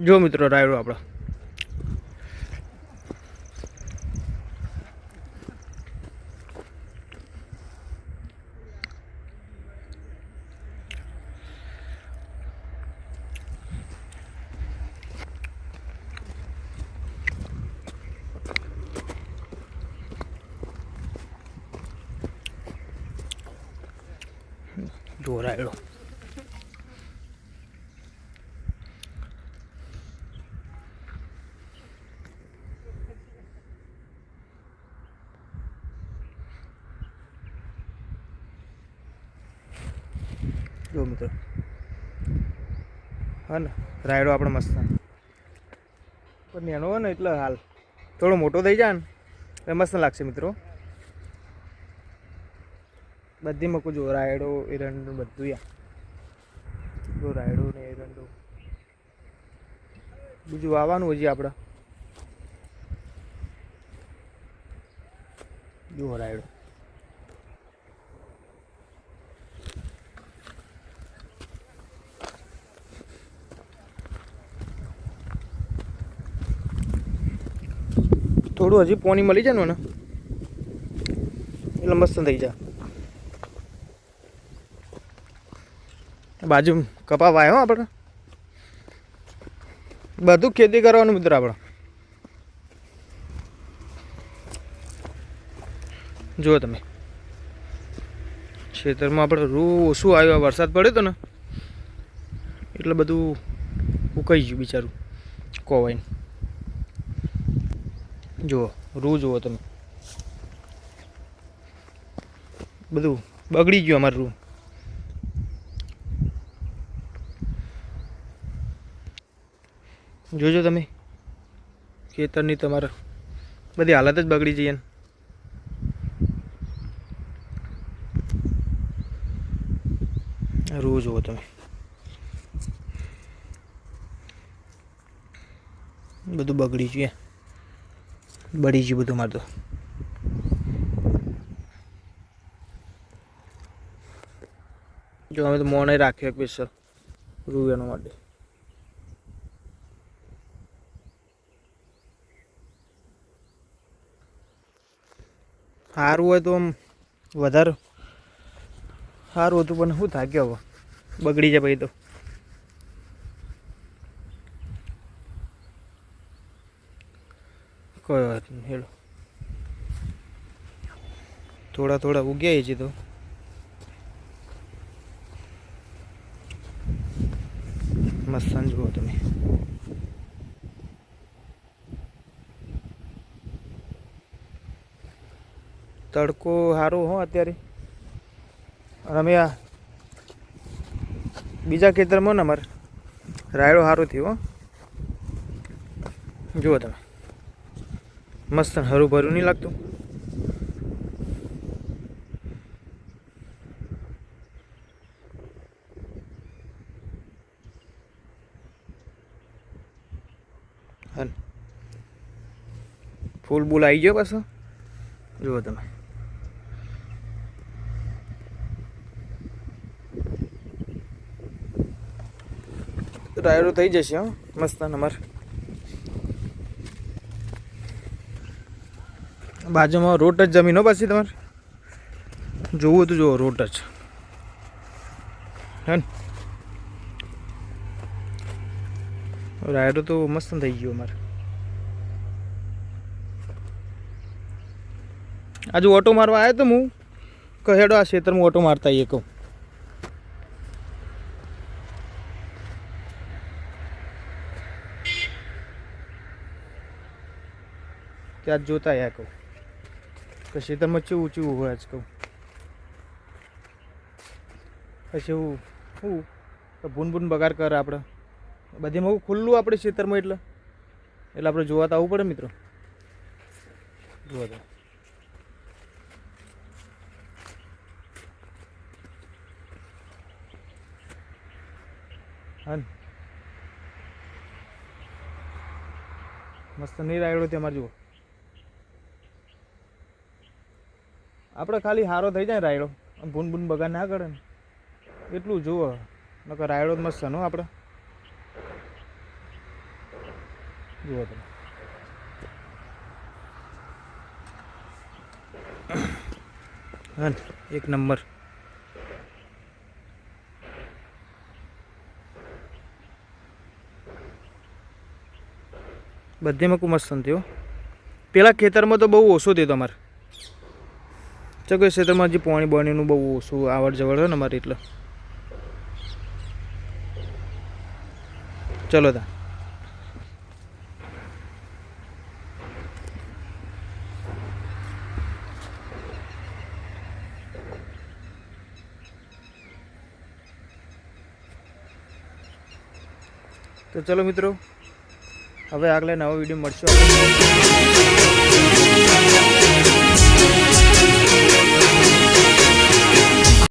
જો મિત્રો રાયડો આપણો જો રાયડો જો મિત્રો હા ને રાયડો આપણે મસ્ત પણ નેનો હોય ને એટલે હાલ થોડો મોટો થઈ જાય ને એ મસ્ત લાગશે મિત્રો. બધી મૂકું જો રાયડો એરંડો બધું યા જો રાયડો ને એરંડો બીજું વાવવાનું હજી આપણે જો રાયડો થોડું હજી પાણી મળી જાય ને એટલે મસ્ત થઈ જાય. બાજુ કપા વાય હો આપણે બધું ખેતી કરવાનું મિત્ર. આપણે જુઓ તમે ખેતરમાં આપણે રૂ ઓછું આવ્યું, વરસાદ પડ્યો હતો ને એટલે બધું ઉકાઈ ગયું બિચારું કોવાઈને. જુઓ રૂ જુઓ તમે બધું બગડી ગયું અમારું રૂ. જોજો તમે ખેતરની તમારે બધી હાલત જ બગડી જઈએ ને. રૂ જુઓ તમે બધું બગડી ગયું, બળી ગયું બધું મારે તો. જો અમે તો મોને રાખ્યો સ્પેશિયલ રૂ એના માટે. સારું હોય તો આમ વધારે સારું હતું પણ શું થાય કે હવે બગડી જાય પછી તો. કોઈ વાત નહીં હેલો થોડા થોડા ઉગ્યા છે તો મસ્ત જુઓ તમે. તડકો સારો હો અત્યારે. અમે આ બીજા ખેતરમાં ને અમારે રાયડો સારો થયો જુઓ તમે મસ્ત હરું ભરું નહીં લાગતું. હા ફૂલ બૂલ આવી ગયો પાછો જુઓ તમે. રાયડો થઈ જશે હો મસ્ત. અમારે બાજુમાં રોટ જ જમીન હો પાછી તમારે જોવું હતું જુઓ રોટ જ હે ને. રાયડો તો મસ્ત થઈ ગયો અમારે. આજુ ઓટો મારવા આવ્યો તો હું કહેડો આ ખેતરમાં ઓટો મારતા આવીએ કહું. ત્યાં જ જોતા આવ્યા કહું કે ખેતરમાં ચેવું ચેવું હોય જ કહું. પછી એવું શું ભૂન ભૂન બગાડ કરે આપણે બધીમાં હું ખુલ્લું આપણે ખેતરમાં એટલે આપણે જોવા તો આવવું પડે મિત્રો. જોવા તો હા મસ્ત નહીં રાયડો તે અમારે જુઓ. આપણે ખાલી હારો થઈ જાય રાયડો ભૂન ભૂન બગાડ ના કરે ને એટલું જુઓ નકર રાયડો મસ્ત નો આપણે જુઓ તમે હા એક નંબર. બધીમાં ખૂબ મસ્ત થયો. પેલા ખેતરમાં તો બહુ ઓછો થયો તમારે. ચો કે ખેતરમાં હજી પાણી બાણીનું બહુ ઓછું આવડ જવડ હોય ને અમારે એટલે. ચલો તા તો ચલો મિત્રો, હવે આગળ નવો વિડીયો મળશે.